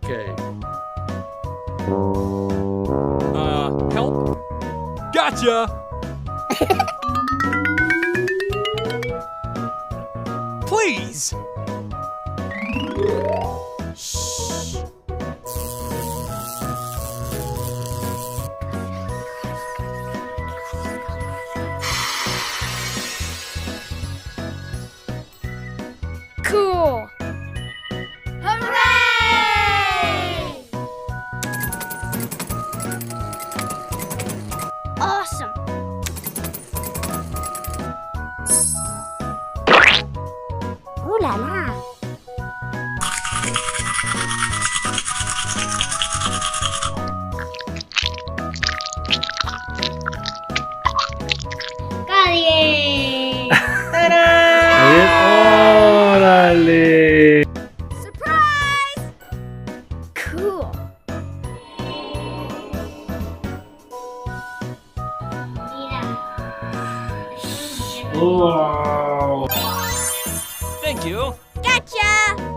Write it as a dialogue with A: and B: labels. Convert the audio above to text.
A: Okay.
B: Help? Gotcha! Please! Shh.
C: Cool! Hooray! Awesome! Ooh la la! ¡Cadie!
A: A ver, órale.
C: Surprise! Cool.
A: Wow.
B: Thank you.
C: Gotcha!